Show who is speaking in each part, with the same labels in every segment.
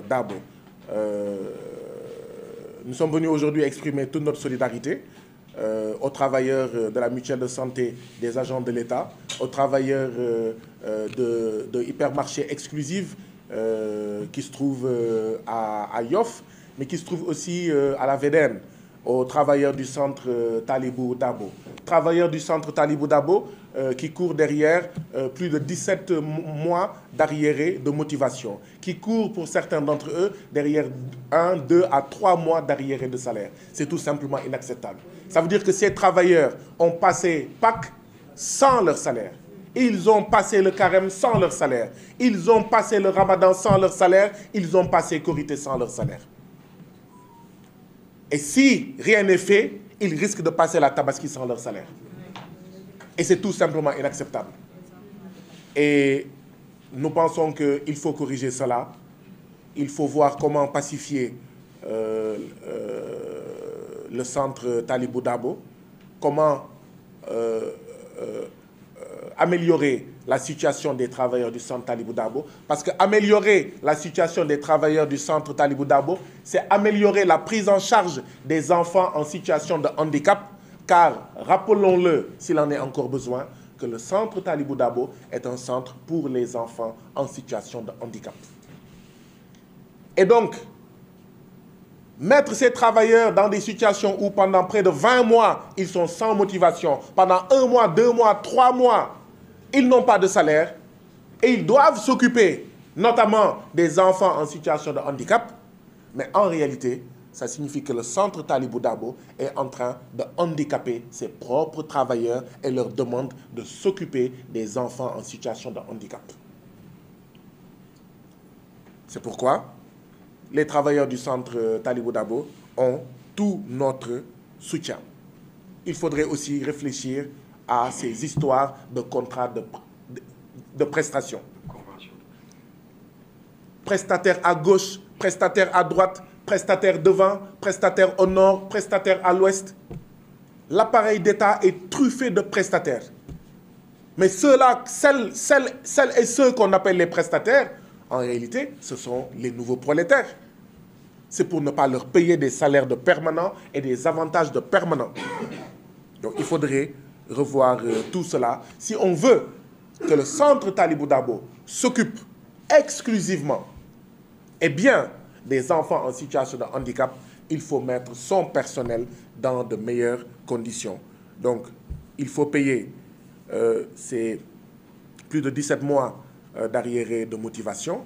Speaker 1: Dabo. Nous sommes venus aujourd'hui exprimer toute notre solidarité aux travailleurs de la mutuelle de santé des agents de l'État, aux travailleurs de hypermarché exclusif qui se trouvent à Yoff, mais qui se trouvent aussi à la VDN, aux travailleurs du centre Talibou Dabo. Travailleurs du centre Talibou Dabo qui courent derrière plus de 17 mois d'arriérés de motivation, qui courent pour certains d'entre eux derrière 1, 2 à 3 mois d'arriérés de salaire. C'est tout simplement inacceptable. Ça veut dire que ces travailleurs ont passé Pâques sans leur salaire. Ils ont passé le carême sans leur salaire. Ils ont passé le ramadan sans leur salaire. Ils ont passé Korité sans leur salaire. Et si rien n'est fait, ils risquent de passer la tabaski sans leur salaire. Et c'est tout simplement inacceptable. Et nous pensons qu'il faut corriger cela. Il faut voir comment pacifier le centre Talibou Dabo, comment améliorer la situation des travailleurs du centre Talibou Dabo. Parce qu'améliorer la situation des travailleurs du centre Talibou Dabo, c'est améliorer la prise en charge des enfants en situation de handicap. Car, rappelons-le, s'il en est encore besoin, que le centre Talibou Dabo est un centre pour les enfants en situation de handicap. Et donc, mettre ces travailleurs dans des situations où pendant près de 20 mois, ils sont sans motivation, pendant 1 mois, 2 mois, 3 mois, ils n'ont pas de salaire et ils doivent s'occuper notamment des enfants en situation de handicap, mais en réalité, ça signifie que le centre Talibou Dabo est en train de handicaper ses propres travailleurs et leur demande de s'occuper des enfants en situation de handicap. C'est pourquoi les travailleurs du centre Talibou Dabo ont tout notre soutien. Il faudrait aussi réfléchir à ces histoires de contrats de prestation. Prestataire à gauche, prestataire à droite, prestataire devant, prestataire au nord, prestataire à l'ouest. L'appareil d'État est truffé de prestataires. Mais ceux-là, celles et ceux qu'on appelle les prestataires, en réalité, ce sont les nouveaux prolétaires. C'est pour ne pas leur payer des salaires de permanents et des avantages de permanents. Donc il faudrait revoir tout cela. Si on veut que le centre Talibou Dabo s'occupe exclusivement et bien des enfants en situation de handicap, il faut mettre son personnel dans de meilleures conditions. Donc il faut payer ces plus de 17 mois d'arriérés de motivation.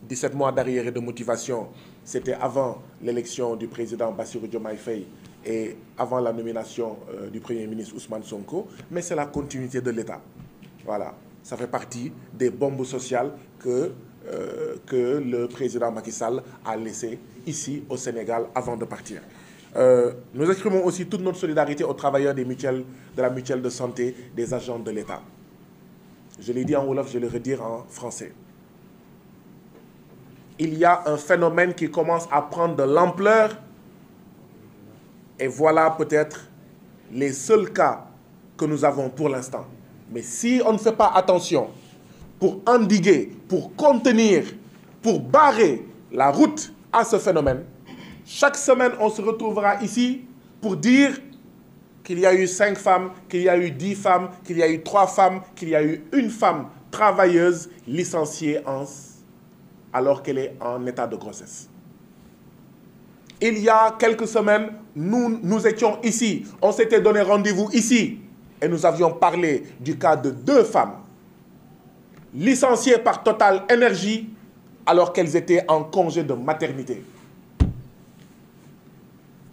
Speaker 1: 17 mois d'arriérés de motivation, c'était avant l'élection du président Bassirou Diomaye Faye et avant la nomination du Premier ministre Ousmane Sonko, mais c'est la continuité de l'État. Voilà, ça fait partie des bombes sociales que le président Macky Sall a laissées ici au Sénégal avant de partir. Nous exprimons aussi toute notre solidarité aux travailleurs des mutuelles, de la mutuelle de santé des agents de l'État. Je l'ai dit en wolof, je vais le redire en français. Il y a un phénomène qui commence à prendre de l'ampleur et voilà peut-être les seuls cas que nous avons pour l'instant. Mais si on ne fait pas attention pour endiguer, pour contenir, pour barrer la route à ce phénomène, chaque semaine on se retrouvera ici pour dire qu'il y a eu 5 femmes, qu'il y a eu 10 femmes, qu'il y a eu 3 femmes, qu'il y a eu une femme travailleuse licenciée alors qu'elle est en état de grossesse. Il y a quelques semaines, nous étions ici, on s'était donné rendez-vous ici et nous avions parlé du cas de 2 femmes licenciées par Total Énergie alors qu'elles étaient en congé de maternité.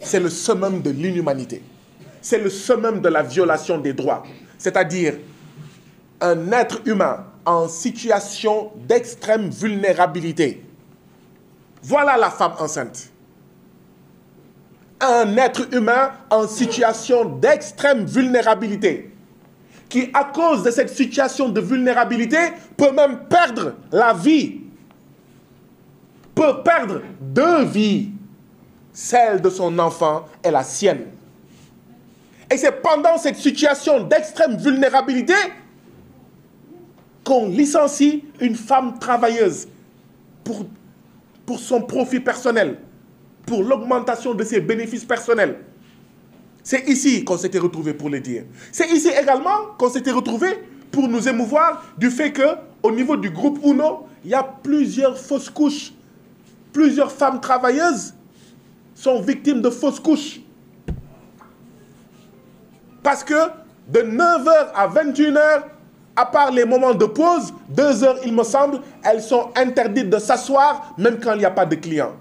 Speaker 1: C'est le summum de l'inhumanité. C'est le summum de la violation des droits. C'est-à-dire un être humain en situation d'extrême vulnérabilité. Voilà la femme enceinte. Un être humain en situation d'extrême vulnérabilité qui, à cause de cette situation de vulnérabilité, peut même perdre la vie, peut perdre 2 vies, celle de son enfant et la sienne. Et c'est pendant cette situation d'extrême vulnérabilité qu'on licencie une femme travailleuse pour son profit personnel, pour l'augmentation de ses bénéfices personnels. C'est ici qu'on s'était retrouvés pour le dire. C'est ici également qu'on s'était retrouvés pour nous émouvoir du fait qu'au niveau du groupe UNO, il y a plusieurs fausses couches. Plusieurs femmes travailleuses sont victimes de fausses couches. Parce que de 9h à 21h, à part les moments de pause, 2 heures, il me semble, elles sont interdites de s'asseoir, même quand il n'y a pas de clients.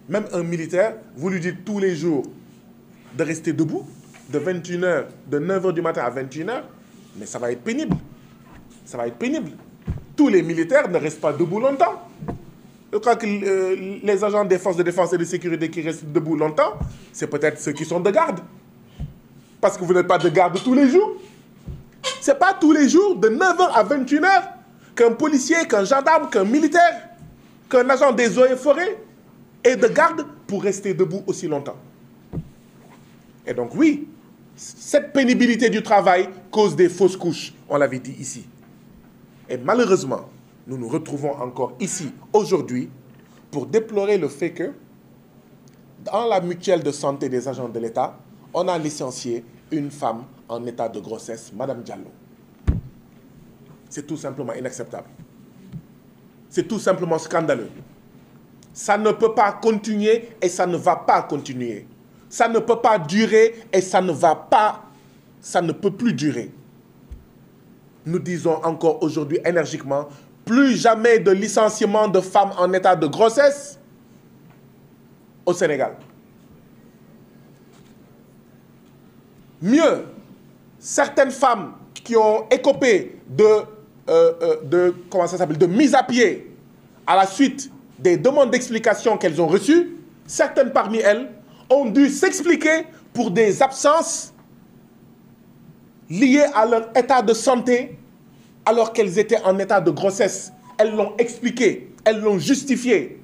Speaker 1: Même un militaire, vous lui dites tous les jours de rester debout, de 21h, de 9h du matin à 21h, mais ça va être pénible. Ça va être pénible. Tous les militaires ne restent pas debout longtemps. Je crois que les agents des forces de défense et de sécurité qui restent debout longtemps, c'est peut-être ceux qui sont de garde. Parce que vous n'êtes pas de garde tous les jours. Ce n'est pas tous les jours, de 9h à 21h, qu'un policier, qu'un gendarme, qu'un militaire, qu'un agent des eaux et forêts est de garde pour rester debout aussi longtemps. Et donc oui, cette pénibilité du travail cause des fausses couches, on l'avait dit ici. Et malheureusement, nous nous retrouvons encore ici, aujourd'hui, pour déplorer le fait que, dans la mutuelle de santé des agents de l'État, on a licencié une femme en état de grossesse, Madame Diallo. C'est tout simplement inacceptable. C'est tout simplement scandaleux. Ça ne peut pas continuer et ça ne va pas continuer. Ça ne peut pas durer et ça ne peut plus durer. Nous disons encore aujourd'hui énergiquement, plus jamais de licenciement de femmes en état de grossesse au Sénégal. Mieux, certaines femmes qui ont écopé de mise à pied à la suite des demandes d'explication qu'elles ont reçues, certaines parmi elles ont dû s'expliquer pour des absences liées à leur état de santé alors qu'elles étaient en état de grossesse. Elles l'ont expliqué, elles l'ont justifié.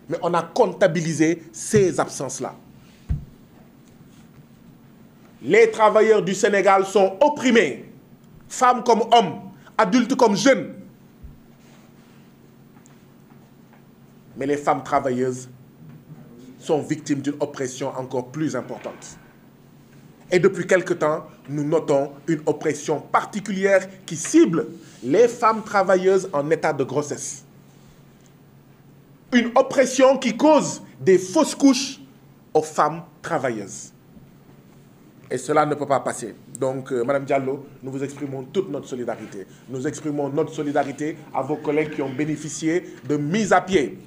Speaker 1: Mais on a comptabilisé ces absences-là. Les travailleurs du Sénégal sont opprimés, femmes comme hommes, adultes comme jeunes. Mais les femmes travailleuses sont victimes d'une oppression encore plus importante. Et depuis quelque temps, nous notons une oppression particulière qui cible les femmes travailleuses en état de grossesse. Une oppression qui cause des fausses couches aux femmes travailleuses. Et cela ne peut pas passer. Donc, Madame Diallo, nous vous exprimons toute notre solidarité. Nous exprimons notre solidarité à vos collègues qui ont bénéficié de mise à pied.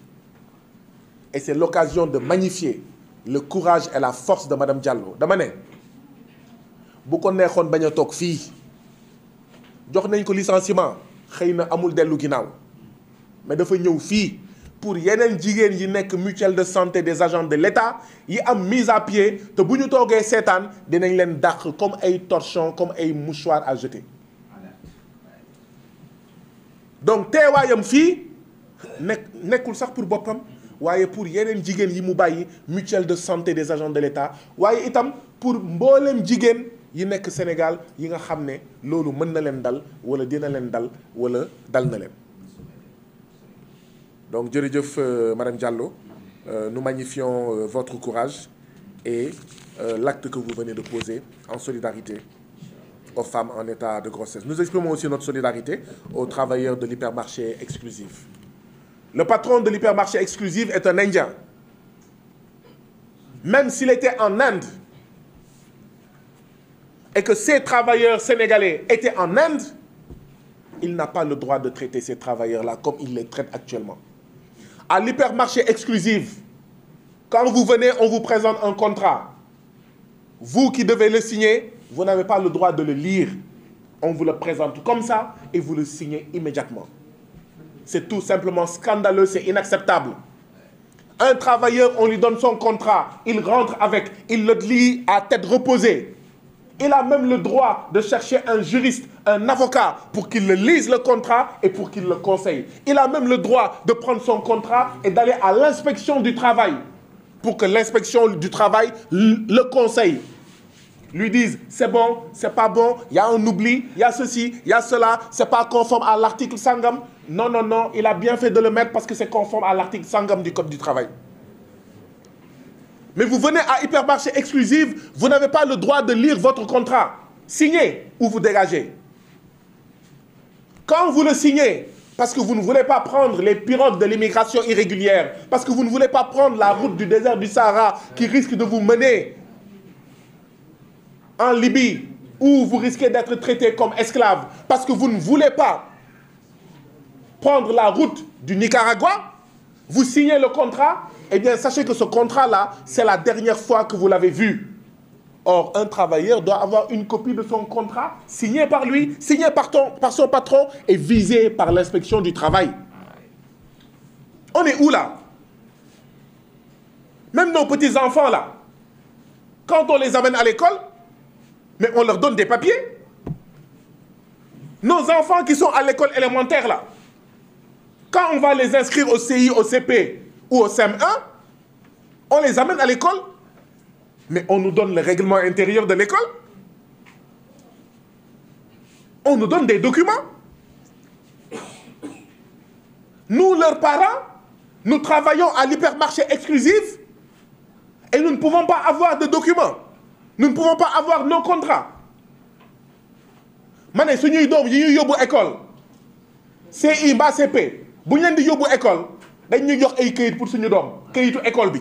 Speaker 1: Et c'est l'occasion de magnifier le courage et la force de Madame Diallo. dama ne bu ko neexoon bañ a toog fii jox nañ ko licenciement xëy na amul dellu ginnaaw mais dafa ñëw fii pour yeneen jigéen yi nekk mutuelle de santé des agents de l'État yi am mise à pied te bu ñu toogee seetaan dinañ leen dàq comme ay torchons comme ay mouchoirs à jeter. Donc teewaayam fii nekkul sax pour boppam waaye pour yeneen jigéen yi mu bàyyi mutuelle de santé des agents de l'État waaye itam pour mboolem jigéen yi nekk Sénégal yi nga xam ne loolu mën na leen dal wala dina leen dal wala dal na leen. Donc jërëjëf Madame Diallo, nous magnifions votre courage et l'acte que vous venez de poser en solidarité aux femmes en état de grossesse. Nous exprimons aussi notre solidarité aux travailleurs de l'hypermarché exclusif. Le patron de l'hypermarché exclusif est un Indien. Même s'il était en Inde et que ces travailleurs sénégalais étaient en Inde, il n'a pas le droit de traiter ces travailleurs-là comme il les traite actuellement. À l'hypermarché exclusif, quand vous venez, on vous présente un contrat. Vous qui devez le signer, vous n'avez pas le droit de le lire. On vous le présente comme ça et vous le signez immédiatement. C'est tout simplement scandaleux, c'est inacceptable. Un travailleur, on lui donne son contrat, il rentre avec, il le lit à tête reposée. Il a même le droit de chercher un juriste, un avocat, pour qu'il le lise le contrat et pour qu'il le conseille. Il a même le droit de prendre son contrat et d'aller à l'inspection du travail pour que l'inspection du travail le conseille. lui disent c'est bon, c'est pas bon, il y a un oubli, il y a ceci, il y a cela, c'est pas conforme à l'article Sangam. Non, non, non, il a bien fait de le mettre parce que c'est conforme à l'article Sangam du Code du travail. Mais vous venez à Hypermarché Exclusive, vous n'avez pas le droit de lire votre contrat. Signez ou vous dégagez. Quand vous le signez, parce que vous ne voulez pas prendre les pirogues de l'immigration irrégulière, parce que vous ne voulez pas prendre la route du désert du Sahara qui risque de vous mener en Libye, où vous risquez d'être traité comme esclave, parce que vous ne voulez pas prendre la route du Nicaragua, vous signez le contrat, eh bien sachez que ce contrat-là, c'est la dernière fois que vous l'avez vu. Or, un travailleur doit avoir une copie de son contrat signé par lui, signé par son patron et visé par l'inspection du travail. On est où là? Même nos petits-enfants là, quand on les amène à l'école, mais on leur donne des papiers. Nos enfants qui sont à l'école élémentaire là, quand on va les inscrire au CI, au CP ou au CM1, on les amène à l'école, mais on nous donne le règlement intérieur de l'école. On nous donne des documents. Nous, leurs parents, nous travaillons à l'Hypermarché Exclusif et nous ne pouvons pas avoir de documents. Nous ne pouvons pas avoir nos contrats. Mané, si nous sommes à l'école, CI, BA, CP, si nous sommes à l'école, nous avons des cahiers pour nous donner l'école.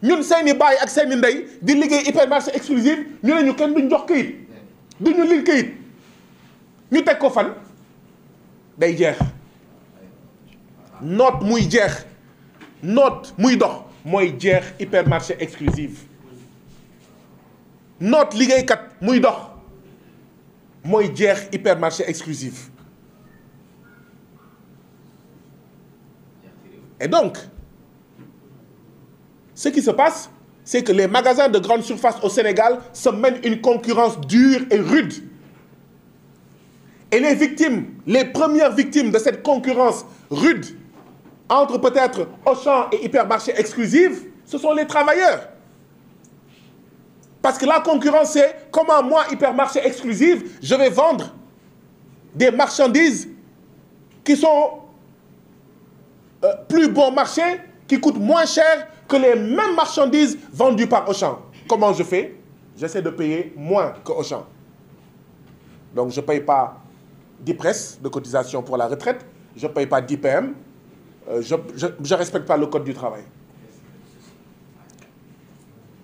Speaker 1: Ñun seeni baay ak seeni ndey di liggéey Hypermarché Exclusif ñu ne ñu kenn duñ jox kayit duñu lil kayit ñu teg ko fan day jeex note muy jeex note muy dox mooy jeex Hypermarché Exclusif note liggéeykat muy dox mooy jeex Hypermarché Exclusif et donc ce qui se passe, c'est que les magasins de grande surface au Sénégal se mènent une concurrence dure et rude. Et les victimes, les premières victimes de cette concurrence rude, entre peut-être Auchan et Hypermarché Exclusif, ce sont les travailleurs. Parce que la concurrence, c'est comment moi, Hypermarché Exclusif, je vais vendre des marchandises qui sont plus bon marché, qui coûtent moins cher que les mêmes marchandises vendues par Auchan. Comment je fais? J'essaie de payer moins que Auchan. Donc je ne paye pas d'IPRES, de cotisation pour la retraite, je ne paye pas d'IPM, je ne respecte pas le code du travail.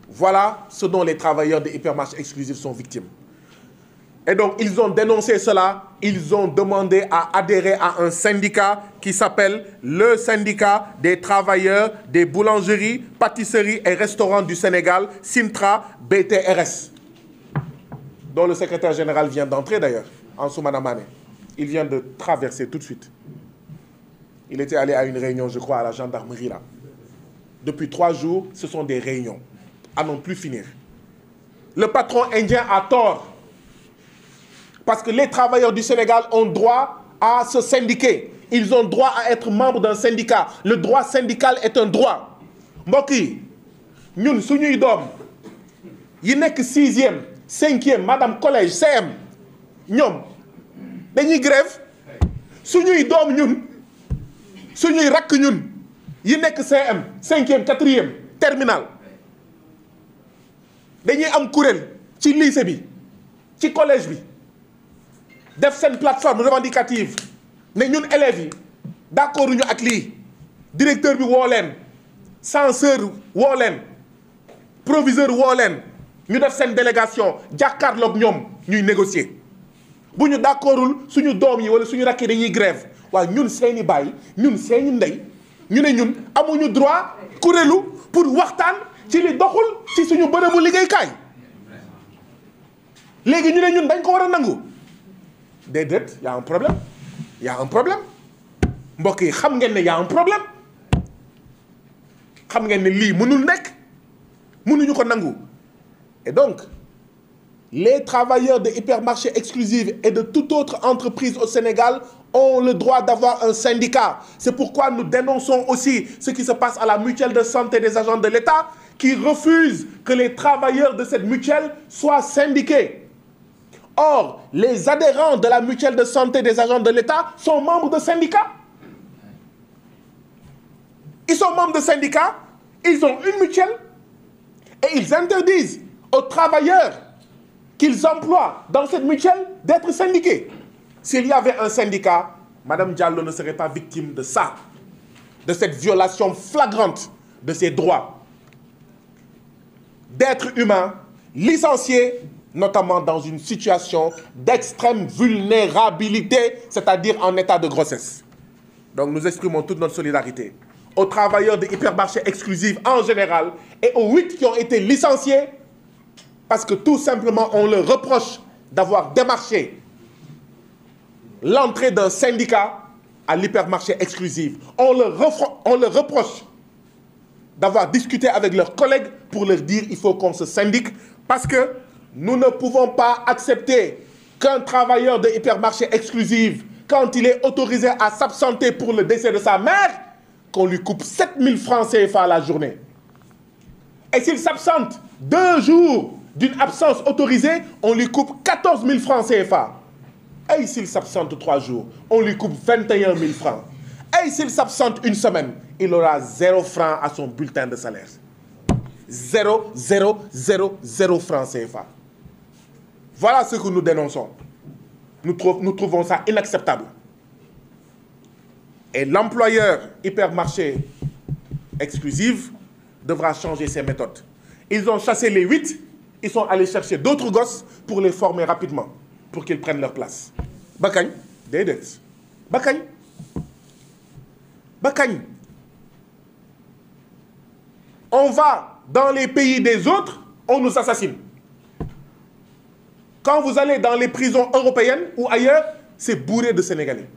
Speaker 1: Voilà ce dont les travailleurs des Hypermarchés Exclusifs sont victimes. Et donc, ils ont dénoncé cela, ils ont demandé à adhérer à un syndicat qui s'appelle le syndicat des travailleurs des boulangeries, pâtisseries et restaurants du Sénégal, Sintra BTRS, dont le secrétaire général vient d'entrer d'ailleurs, Ansoumana Mané. Il vient de traverser tout de suite. Il était allé à une réunion, je crois, à la gendarmerie là. Depuis 3 jours, ce sont des réunions, à n'en plus finir. Le patron indien a tort. Parce que les travailleurs du Sénégal ont droit à se syndiquer. Ils ont droit à être membres d'un syndicat. Le droit syndical est un droit. Mbokk yi ñun suñuy doom yi nekk 6e 5e madame collège CM ñoom dañuy grève suñuy doom ñun suñuy rakk ñun yi nekk CM 5e 4e terminal dañuy am kuréel ci lycée bi ci collège bi def seen plateforme revendicative ne ñun élèves yi d'accord ñu ak lii directeur bi woo leen censeur woo leen proviseur woo leen ñu def seen délégation jàkkaarloog ñoom ñuy négocier bu ñu d'accordul suñu doom yi wala suñu rakk yi dañuy grève waaye ñun seeni baay ñun seeni ndey ñu ne ñun amuñu droit kuréelu pour waxtaan ci li doxul ci suñu bërëbu liggéeykaay léegi ñu ne ñun dañ ko war a nangu déedéet y a un problème y a un problème mbokk yi xam ngeen ne y a un problème xam ngeen ne lii mënul nekk mënuñu ko nangu et donc les travailleurs de Hypermarché Exclusif et de toute autre entreprise au Sénégal ont le droit d'avoir un syndicat. C'est pourquoi nous dénonçons aussi ce qui se passe à la mutuelle de santé des agents de l'État qui refuse que les travailleurs de cette mutuelle soient syndiqués. Or, les adhérents de la mutuelle de santé des agents de l'État sont membres de syndicats. Ils sont membres de syndicats, ils ont une mutuelle et ils interdisent aux travailleurs qu'ils emploient dans cette mutuelle d'être syndiqués. S'il y avait un syndicat, Madame Diallo ne serait pas victime de ça, de cette violation flagrante de ses droits d'être humain, licencié, notamment dans une situation d'extrême vulnérabilité, c'est-à-dire en état de grossesse. Donc nous exprimons toute notre solidarité aux travailleurs de Hypermarché Exclusif en général et aux 8 qui ont été licenciés parce que tout simplement on leur reproche d'avoir démarché l'entrée d'un syndicat à l'Hypermarché Exclusif. On leur reproche d'avoir discuté avec leurs collègues pour leur dire qu'il faut qu'on se syndique parce que nous ne pouvons pas accepter qu'un travailleur de Hypermarché Exclusif, quand il est autorisé à s'absenter pour le décès de sa mère, qu'on lui coupe 7 000 francs CFA à la journée. Et s'il s'absente 2 jours d'une absence autorisée, on lui coupe 14 000 francs CFA. Et s'il s'absente 3 jours, on lui coupe 21 000 francs. Et s'il s'absente une semaine, il aura 0 francs à son bulletin de salaire. 0, 0, 0, 0 francs CFA. Voilà ce que nous dénonçons. Nous trouvons ça inacceptable. Et l'employeur Hypermarché Exclusif devra changer ses méthodes. Ils ont chassé les 8, ils sont allés chercher d'autres gosses pour les former rapidement, pour qu'ils prennent leur place. Bakagne, déedéet. Bakagne. Bakagne. On va dans les pays des autres, on nous assassine. Quand vous allez dans les prisons européennes ou ailleurs, c'est bourré de Sénégalais.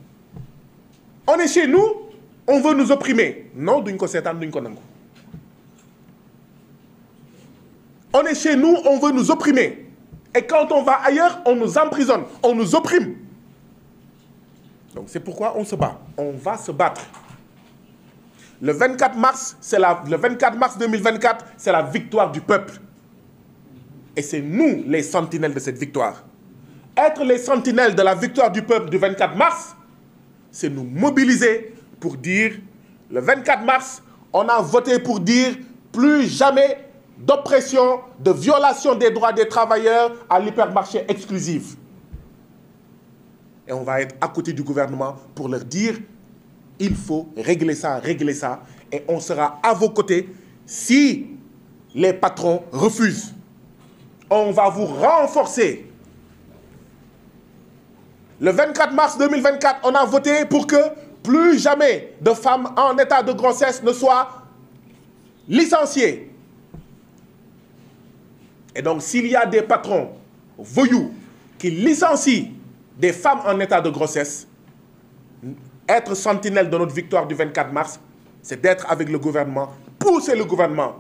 Speaker 1: On est chez nous, on veut nous opprimer. Non, duñ ko seetaan, duñ ko nangu. On est chez nous, on veut nous opprimer. Et quand on va ailleurs, on nous emprisonne, on nous opprime. Donc c'est pourquoi on se bat. On va se battre. Le 24 mars 2024, c'est la victoire du peuple. Et c'est nous les sentinelles de cette victoire. Être les sentinelles de la victoire du peuple du 24 mars, c'est nous mobiliser pour dire, le 24 mars, on a voté pour dire plus jamais d'oppression, de violation des droits des travailleurs à l'Hypermarché Exclusif. Et on va être à côté du gouvernement pour leur dire, il faut régler ça, et on sera à vos côtés si les patrons refusent. On va vous renforcer. Le 24 mars 2024, on a voté pour que plus jamais de femmes en état de grossesse ne soient licenciées. Et donc, s'il y a des patrons voyous qui licencient des femmes en état de grossesse, être sentinelle de notre victoire du 24 mars, c'est d'être avec le gouvernement, pousser le gouvernement.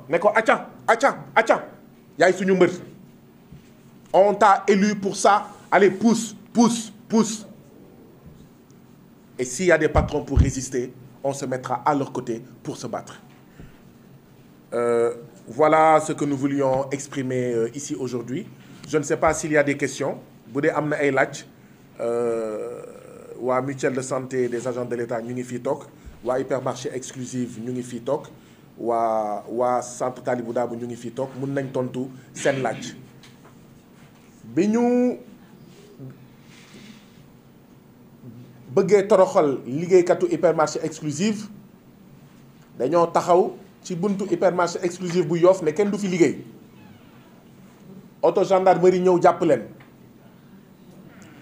Speaker 1: On t'a élu pour ça. Allez, pousse. Et s'il y a des patrons pour résister, on se mettra à leur côté pour se battre. Voilà ce que nous voulions exprimer ici aujourd'hui. Je ne sais pas s'il y a des questions. Boudé amna ay laaj waa mutuelle de santé des agents de l'État ñu ngi fii toog waa Hypermarché Exclusif ñu ngi fii toog waa centre Talibou Dabo ñu ngi fii toog mun nañ tontu seen laaj. bi ñu bëggee toroxal liggéeykatu Hypermarché Exclusif dañoo taxaw ci buntu Hypermarché Exclusif bu Yoff ne kenn du fi liggéey auto gendarmerie ñëw jàpp leen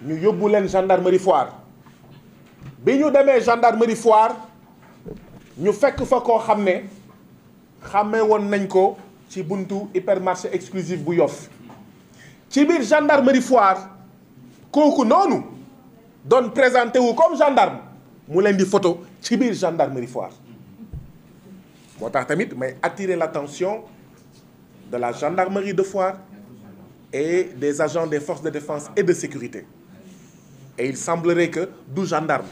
Speaker 1: ñu yóbbu leen gendarmerie Foire bi ñu demee gendarmerie Foire ñu fekk fa koo xam ne xàmmee woon nañ ko ci buntu Hypermarché Exclusif bu Yoff ci biir gendarmerie Foire kooku noonu doon présenté wu comme gendarme mu leen di photo ci biir gendarmerie Foire moo tax tamit may attirer l'attention de la gendarmerie de Foire et des agents des forces de défense et de sécurité. Et il semblerait que du gendarme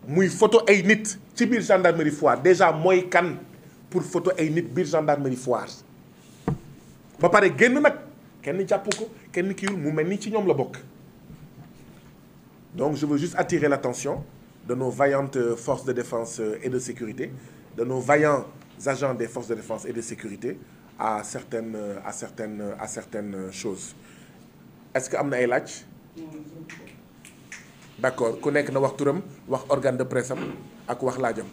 Speaker 1: muy photo ay nit ci biir gendarmerie Foire déjà mooy kan pour photo ay nit biir gendarmerie Foire ba pare génn nag kenn jàpp ko kenn kiiwul mu mel ni ci ñoom la bokk. Donc je veux juste attirer l'attention de nos vaillantes forces de défense et de sécurité, de nos vaillants agents des forces de défense et de sécurité à certaines choses. Est-ce que am na ay laaj? D'accord, ku nekk na wax turam wax organe de presse am ak wax laajam.